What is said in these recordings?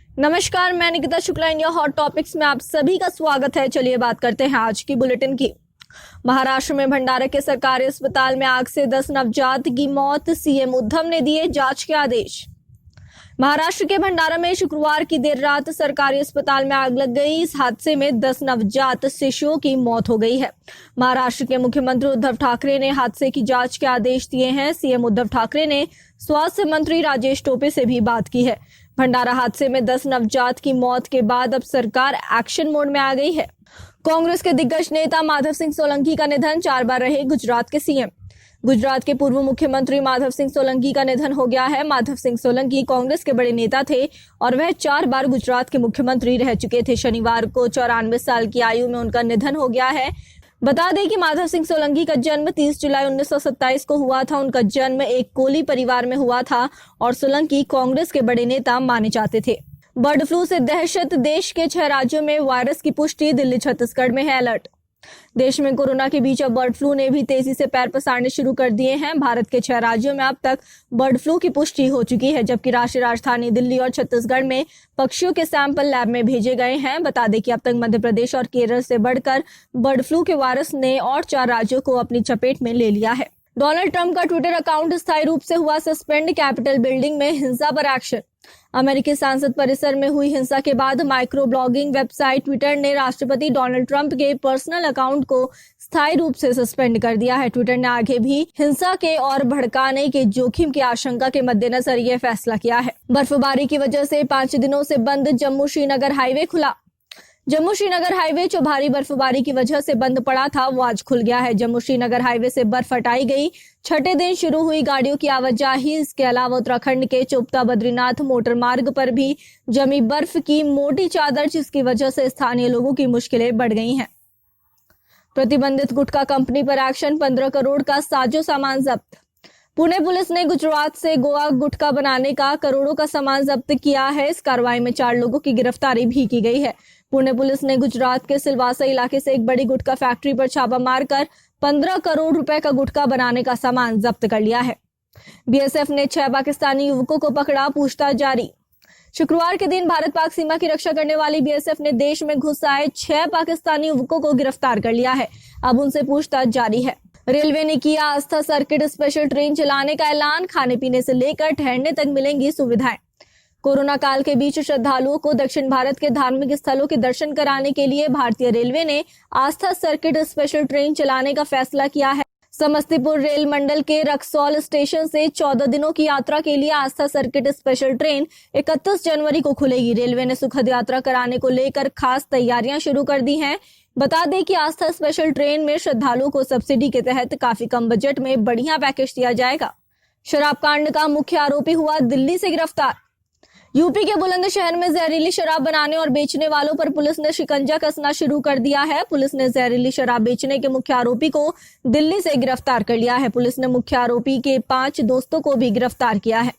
नमस्कार, मैं Nikita Shukla. India hot topics में आप सभी का स्वागत है। चलिए बात करते हैं आज की बुलेटिन की। महाराष्ट्र में भंडारा के सरकारी अस्पताल में आग से 10 नवजात की मौत, सीएम उद्धव ने दिए जांच के आदेश। महाराष्ट्र के भंडारा में शुक्रवार की देर रात सरकारी अस्पताल में आग लग गई। इस हादसे में 10 नवजात शिशुओं की मौत हो गई है। महाराष्ट्र के मुख्यमंत्री उद्धव ठाकरे ने हादसे की जांच के आदेश दिए हैं। सीएम उद्धव ठाकरे ने स्वास्थ्य मंत्री राजेश टोपे से भी बात की है। भंडारा हादसे में 10 नवजात की मौत के बाद अब सरकार एक्शन मोड में आ गई है। कांग्रेस के दिग्गज नेता माधव सिंह सोलंकी का निधन, 4 बार रहे गुजरात के सीएम। गुजरात के पूर्व मुख्यमंत्री माधव सिंह सोलंकी का निधन हो गया है। माधव सिंह सोलंकी कांग्रेस के बड़े नेता थे और वह 4 बार गुजरात के मुख्यमंत्री रह चुके थे। शनिवार को 94 साल की आयु में उनका निधन हो गया है। बता दें कि माधव सिंह सोलंकी का जन्म 30 जुलाई 1927 को हुआ था। उनका जन्म एक कोली परिवार में हुआ था और सोलंकी कांग्रेस के बड़े नेता माने जाते थे। बर्ड फ्लू से दहशत, देश के 6 राज्यों में वायरस की पुष्टि, दिल्ली छत्तीसगढ़ में है अलर्ट। देश में कोरोना के बीच अब बर्ड फ्लू ने भी तेजी से पैर पसारने शुरू कर दिए हैं। भारत के 6 राज्यों में अब तक बर्ड फ्लू की पुष्टि हो चुकी है, जबकि राष्ट्रीय राजधानी दिल्ली और छत्तीसगढ़ में पक्षियों के सैंपल लैब में भेजे गए हैं। बता दें कि अब तक मध्य प्रदेश और केरल से बढ़कर बर्ड फ्लू के वायरस ने और 4 राज्यों को अपनी चपेट में ले लिया है। डोनाल्ड ट्रंप का ट्विटर अकाउंट स्थायी रूप से हुआ सस्पेंड, कैपिटल बिल्डिंग में हिंसा पर एक्शन। अमेरिकी संसद परिसर में हुई हिंसा के बाद माइक्रो ब्लॉगिंग वेबसाइट ट्विटर ने राष्ट्रपति डोनाल्ड ट्रंप के पर्सनल अकाउंट को स्थायी रूप से सस्पेंड कर दिया है। ट्विटर ने आगे भी हिंसा के और भड़काने के जोखिम की आशंका के मद्देनजर यह फैसला किया है। बर्फबारी की वजह से 5 दिनों से बंद जम्मू श्रीनगर हाईवे खुला। जम्मू श्रीनगर हाईवे जो भारी बर्फबारी की वजह से बंद पड़ा था, वो आज खुल गया है। जम्मू श्रीनगर हाईवे से बर्फ हटाई गई। छठे दिन शुरू हुई गाड़ियों की आवाजाही। इसके अलावा उत्तराखंड के चोपता बद्रीनाथ मोटर मार्ग पर भी जमी बर्फ की मोटी चादर, जिसकी वजह से स्थानीय लोगों की मुश्किलें बढ़ गई हैं। प्रतिबंधित गुटखा कंपनी पर एक्शन, 15 करोड़ का साजो सामान जब्त। पुणे पुलिस ने गुजरात से गोवा गुटखा बनाने का करोड़ों का सामान जब्त किया है। इस कार्रवाई में 4 लोगों की गिरफ्तारी भी की गई है। पुणे पुलिस ने गुजरात के सिलवासा इलाके से एक बड़ी गुटखा फैक्ट्री पर छापा मारकर 15 करोड़ रुपए का गुटखा बनाने का सामान जब्त कर लिया है। बीएसएफ ने 6 पाकिस्तानी युवकों को पकड़ा, पूछताछ जारी। शुक्रवार के दिन भारत पाक सीमा की रक्षा करने वाली बीएसएफ ने देश में घुस आए 6 पाकिस्तानी युवकों को गिरफ्तार कर लिया है। अब उनसे पूछताछ जारी है। रेलवे ने किया आस्था सर्किट स्पेशल ट्रेन चलाने का ऐलान, खाने पीने से लेकर ठहरने तक मिलेंगी सुविधाएं। कोरोना काल के बीच श्रद्धालुओं को दक्षिण भारत के धार्मिक स्थलों के दर्शन कराने के लिए भारतीय रेलवे ने आस्था सर्किट स्पेशल ट्रेन चलाने का फैसला किया है। समस्तीपुर रेल मंडल के रक्सौल स्टेशन से 14 दिनों की यात्रा के लिए आस्था सर्किट स्पेशल ट्रेन 31 जनवरी को खुलेगी। रेलवे ने सुखद यात्रा कराने को लेकर खास तैयारियां शुरू कर दी हैं। बता दें कि आस्था स्पेशल ट्रेन में श्रद्धालुओं को सब्सिडी के तहत काफी कम बजट में बढ़िया पैकेज दिया जाएगा। शराब कांड का मुख्य आरोपी हुआ दिल्ली से गिरफ्तार। यूपी के बुलंदशहर में जहरीली शराब बनाने और बेचने वालों पर पुलिस ने शिकंजा कसना शुरू कर दिया है। पुलिस ने जहरीली शराब बेचने के मुख्य आरोपी को दिल्ली से गिरफ्तार कर लिया है। पुलिस ने मुख्य आरोपी के 5 दोस्तों को भी गिरफ्तार किया है।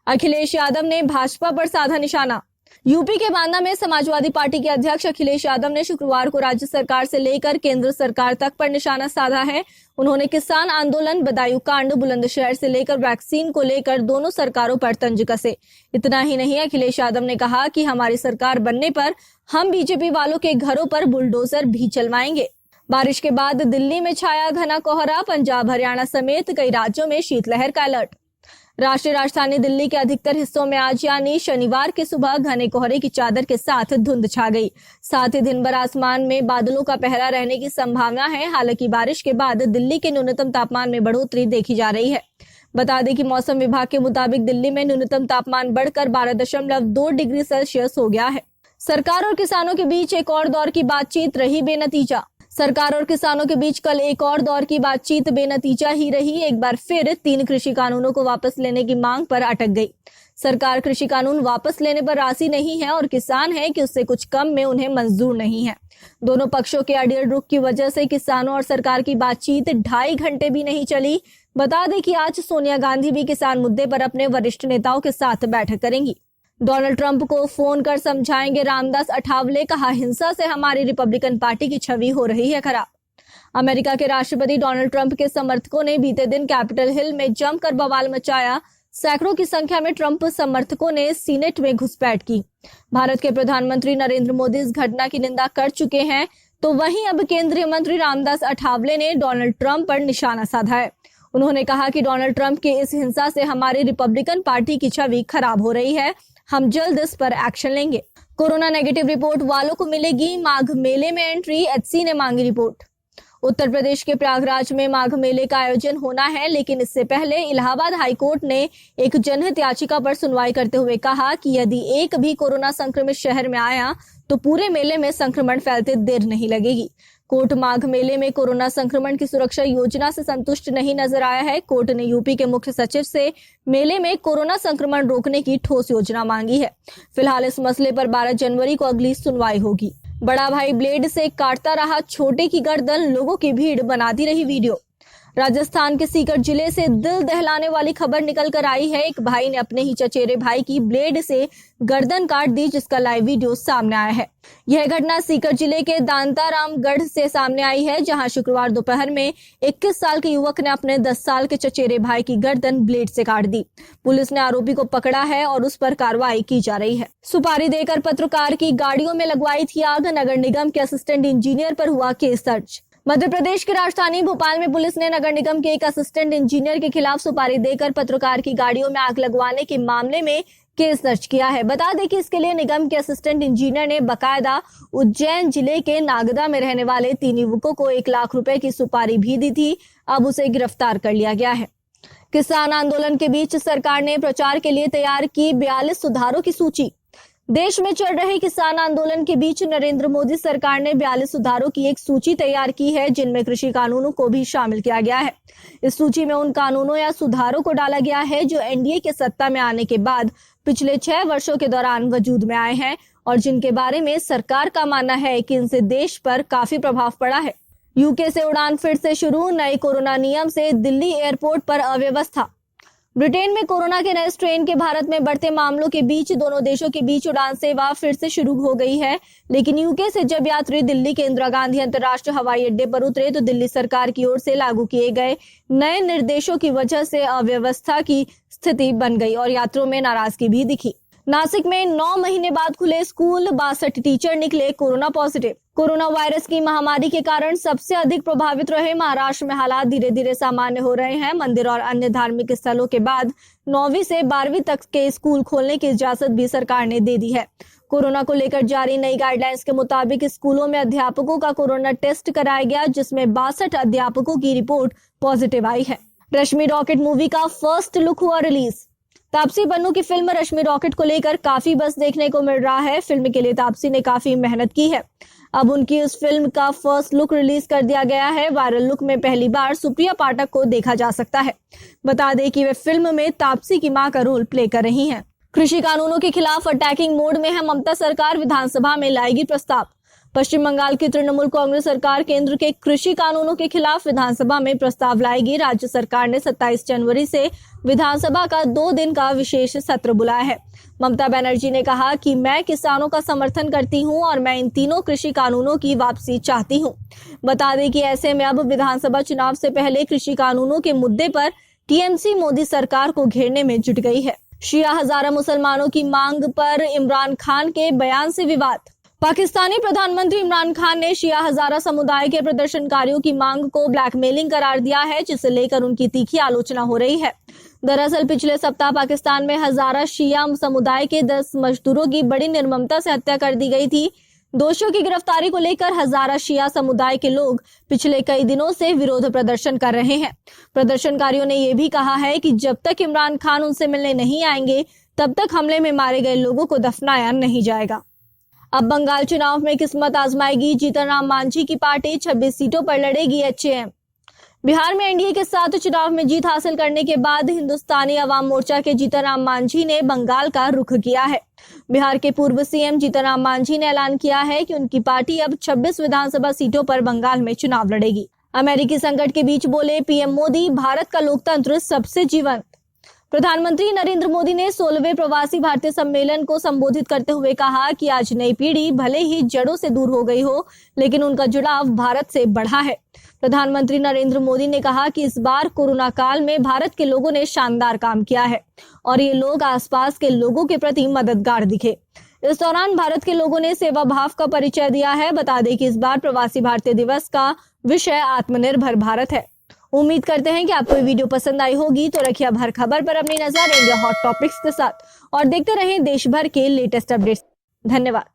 अखिलेश यादव ने भाजपा पर साधा निशाना। यूपी के बांदा में समाजवादी पार्टी के अध्यक्ष अखिलेश यादव ने शुक्रवार को राज्य सरकार से लेकर केंद्र सरकार तक पर निशाना साधा है। उन्होंने किसान आंदोलन, बदायूं कांड, बुलंदशहर से लेकर वैक्सीन को लेकर दोनों सरकारों पर तंज कसे। इतना ही नहीं, अखिलेश यादव ने कहा कि हमारी सरकार बनने पर हम बीजेपी वालों के घरों पर बुलडोजर भी चलवाएंगे। बारिश के बाद दिल्ली में छाया घना कोहरा, पंजाब हरियाणा समेत कई राज्यों में शीतलहर का अलर्ट। राष्ट्रीय राजधानी दिल्ली के अधिकतर हिस्सों में आज यानी शनिवार की सुबह घने कोहरे की चादर के साथ धुंध छा गई। साथ ही दिन भर आसमान में बादलों का पहरा रहने की संभावना है। हालांकि बारिश के बाद दिल्ली के न्यूनतम तापमान में बढ़ोतरी देखी जा रही है। बता दें कि मौसम विभाग के मुताबिक दिल्ली में न्यूनतम तापमान बढ़कर 12.2 डिग्री सेल्सियस हो गया है। सरकार और किसानों के बीच एक और दौर की बातचीत रही बेनतीजा। सरकार और किसानों के बीच कल एक और दौर की बातचीत बेनतीजा ही रही। एक बार फिर 3 कृषि कानूनों को वापस लेने की मांग पर अटक गई। सरकार कृषि कानून वापस लेने पर राजी नहीं है और किसान है कि उससे कुछ कम में उन्हें मंजूर नहीं है। दोनों पक्षों के अड़ियल रुख की वजह से किसानों और सरकार की बातचीत 2.5 घंटे भी नहीं चली। बता दें कि आज सोनिया गांधी भी किसान मुद्दे पर अपने वरिष्ठ नेताओं के साथ बैठक करेंगी। डोनाल्ड ट्रंप को फोन कर समझाएंगे रामदास अठावले, कहा हिंसा से हमारी रिपब्लिकन पार्टी की छवि हो रही है खराब। अमेरिका के राष्ट्रपति डोनाल्ड ट्रंप के समर्थकों ने बीते दिन कैपिटल हिल में जमकर बवाल मचाया। सैकड़ों की संख्या में ट्रंप समर्थकों ने सीनेट में घुसपैठ की। भारत के प्रधानमंत्री नरेंद्र मोदी इस घटना की निंदा कर चुके हैं, तो वहीं अब केंद्रीय मंत्री रामदास अठावले ने डोनाल्ड ट्रंप पर निशाना साधा है। उन्होंने कहा कि डोनाल्ड ट्रंप के इस हिंसा से हमारी रिपब्लिकन पार्टी की छवि खराब हो रही है, हम जल्द इस पर एक्शन लेंगे। कोरोना नेगेटिव रिपोर्ट वालों को मिलेगी माघ मेले में एंट्री, एचसी ने मांगी रिपोर्ट। उत्तर प्रदेश के प्रयागराज में माघ मेले का आयोजन होना है, लेकिन इससे पहले इलाहाबाद हाईकोर्ट ने एक जनहित याचिका पर सुनवाई करते हुए कहा कि यदि एक भी कोरोना संक्रमित शहर में आया तो पूरे मेले में संक्रमण फैलते देर नहीं लगेगी। कोर्ट माघ मेले में कोरोना संक्रमण की सुरक्षा योजना से संतुष्ट नहीं नजर आया है। कोर्ट ने यूपी के मुख्य सचिव से मेले में कोरोना संक्रमण रोकने की ठोस योजना मांगी है। फिलहाल इस मसले पर 12 जनवरी को अगली सुनवाई होगी। बड़ा भाई ब्लेड से काटता रहा छोटे की गर्दन, लोगों की भीड़ बनाती रही वीडियो। राजस्थान के सीकर जिले से दिल दहलाने वाली खबर निकल कर आई है। एक भाई ने अपने ही चचेरे भाई की ब्लेड से गर्दन काट दी, जिसका लाइव वीडियो सामने आया है। यह घटना सीकर जिले के दांतारामगढ़ से सामने आई है, जहां शुक्रवार दोपहर में 21 साल के युवक ने अपने 10 साल के चचेरे भाई की गर्दन ब्लेड से काट दी। पुलिस ने आरोपी को पकड़ा है और उस पर कार्रवाई की जा रही है। सुपारी देकर पत्रकार की गाड़ियों में लगवाई थी आग, नगर निगम के असिस्टेंट इंजीनियर पर हुआ केस दर्ज। मध्य प्रदेश की राजधानी भोपाल में पुलिस ने नगर निगम के एक असिस्टेंट इंजीनियर के खिलाफ सुपारी देकर पत्रकार की गाड़ियों में आग लगवाने के मामले में केस दर्ज किया है। बता दें कि इसके लिए निगम के असिस्टेंट इंजीनियर ने बकायदा उज्जैन जिले के नागदा में रहने वाले 3 युवकों को 1 लाख रुपए की सुपारी भी दी थी। अब उसे गिरफ्तार कर लिया गया है। किसान आंदोलन के बीच सरकार ने प्रचार के लिए तैयार की 42 सुधारों की सूची। देश में चल रहे किसान आंदोलन के बीच नरेंद्र मोदी सरकार ने 42 सुधारों की एक सूची तैयार की है, जिनमें कृषि कानूनों को भी शामिल किया गया है। इस सूची में उन कानूनों या सुधारों को डाला गया है जो एनडीए के सत्ता में आने के बाद पिछले 6 वर्षों के दौरान वजूद में आए हैं और जिनके बारे में सरकार का मानना है कि इनसे देश पर काफी प्रभाव पड़ा है। यूके से उड़ान फिर से शुरू, नए कोरोना नियम से दिल्ली एयरपोर्ट पर अव्यवस्था। ब्रिटेन में कोरोना के नए स्ट्रेन के भारत में बढ़ते मामलों के बीच दोनों देशों के बीच उड़ान सेवा फिर से शुरू हो गई है, लेकिन यूके से जब यात्री दिल्ली के इंदिरा गांधी अंतर्राष्ट्रीय हवाई अड्डे पर उतरे तो दिल्ली सरकार की ओर से लागू किए गए नए निर्देशों की वजह से अव्यवस्था की स्थिति बन गई और यात्रियों में नाराजगी भी दिखी। नासिक में 9 महीने बाद खुले स्कूल, 62 टीचर निकले कोरोना पॉजिटिव। कोरोना वायरस की महामारी के कारण सबसे अधिक प्रभावित रहे महाराष्ट्र में हालात धीरे धीरे सामान्य हो रहे हैं। मंदिर और अन्य धार्मिक स्थलों के बाद 9वीं से 12वीं तक के स्कूल खोलने की इजाजत भी सरकार ने दे दी है। कोरोना को लेकर जारी नई गाइडलाइंस के मुताबिक स्कूलों में अध्यापकों का कोरोना टेस्ट कराया गया, जिसमें 62 अध्यापकों की रिपोर्ट पॉजिटिव आई है। रश्मि रॉकेट मूवी का फर्स्ट लुक हुआ रिलीज। तापसी पन्नू की फिल्म रश्मि रॉकेट को लेकर काफी बस देखने को मिल रहा है। फिल्म के लिए तापसी ने काफी मेहनत की है। अब उनकी इस फिल्म का फर्स्ट लुक रिलीज कर दिया गया है। वायरल लुक में पहली बार सुप्रिया पाठक को देखा जा सकता है। बता दें कि वे फिल्म में तापसी की मां का रोल प्ले कर रही हैं। कृषि कानूनों के खिलाफ अटैकिंग मोड में है ममता सरकार, विधानसभा में लाएगी प्रस्ताव। पश्चिम बंगाल की तृणमूल कांग्रेस सरकार केंद्र के कृषि कानूनों के खिलाफ विधानसभा में प्रस्ताव लाएगी। राज्य सरकार ने 27 जनवरी से विधानसभा का 2 दिन का विशेष सत्र बुलाया है। ममता बनर्जी ने कहा कि मैं किसानों का समर्थन करती हूं और मैं इन तीनों कृषि कानूनों की वापसी चाहती हूं। बता दें कि ऐसे में अब विधानसभा चुनाव से पहले कृषि कानूनों के मुद्दे पर टीएमसी मोदी सरकार को घेरने में जुट गई है। शिया हजारा मुसलमानों की मांग पर इमरान खान के बयान से विवाद। पाकिस्तानी प्रधानमंत्री इमरान खान ने शिया हजारा समुदाय के प्रदर्शनकारियों की मांग को ब्लैकमेलिंग करार दिया है, जिसे लेकर उनकी तीखी आलोचना हो रही है। दरअसल पिछले सप्ताह पाकिस्तान में हजारा शिया समुदाय के 10 मजदूरों की बड़ी निर्ममता से हत्या कर दी गई थी। दोषियों की गिरफ्तारी को लेकर हजारा शिया समुदाय के लोग पिछले कई दिनों से विरोध प्रदर्शन कर रहे हैं। प्रदर्शनकारियों ने यह भी कहा है कि जब तक इमरान खान उनसे मिलने नहीं आएंगे, तब तक हमले में मारे गए लोगों को दफनाया नहीं जाएगा। अब बंगाल चुनाव में किस्मत आजमाएगी जीतन राम मांझी की पार्टी, 26 सीटों पर लड़ेगी एचएएम। बिहार में एनडीए के साथ चुनाव में जीत हासिल करने के बाद हिंदुस्तानी अवाम मोर्चा के जीतन राम मांझी ने बंगाल का रुख किया है। बिहार के पूर्व सीएम जीतन राम मांझी ने ऐलान किया है कि उनकी पार्टी अब 26 विधानसभा सीटों पर बंगाल में चुनाव लड़ेगी। अमेरिकी संकट के बीच बोले पीएम मोदी, भारत का लोकतंत्र सबसे जीवंत। प्रधानमंत्री नरेंद्र मोदी ने 16वें प्रवासी भारतीय सम्मेलन को संबोधित करते हुए कहा कि आज नई पीढ़ी भले ही जड़ों से दूर हो गई हो, लेकिन उनका जुड़ाव भारत से बढ़ा है। प्रधानमंत्री नरेंद्र मोदी ने कहा कि इस बार कोरोना काल में भारत के लोगों ने शानदार काम किया है और ये लोग आसपास के लोगों के प्रति मददगार दिखे। इस दौरान भारत के लोगों ने सेवा भाव का परिचय दिया है। बता दें कि इस बार प्रवासी भारतीय दिवस का विषय आत्मनिर्भर भारत है। उम्मीद करते हैं कि आपको ये वीडियो पसंद आई होगी। तो रखिए अब हर खबर पर अपनी नजर इंडिया हॉट टॉपिक्स के साथ और देखते रहें देश भर के लेटेस्ट अपडेट्स। धन्यवाद।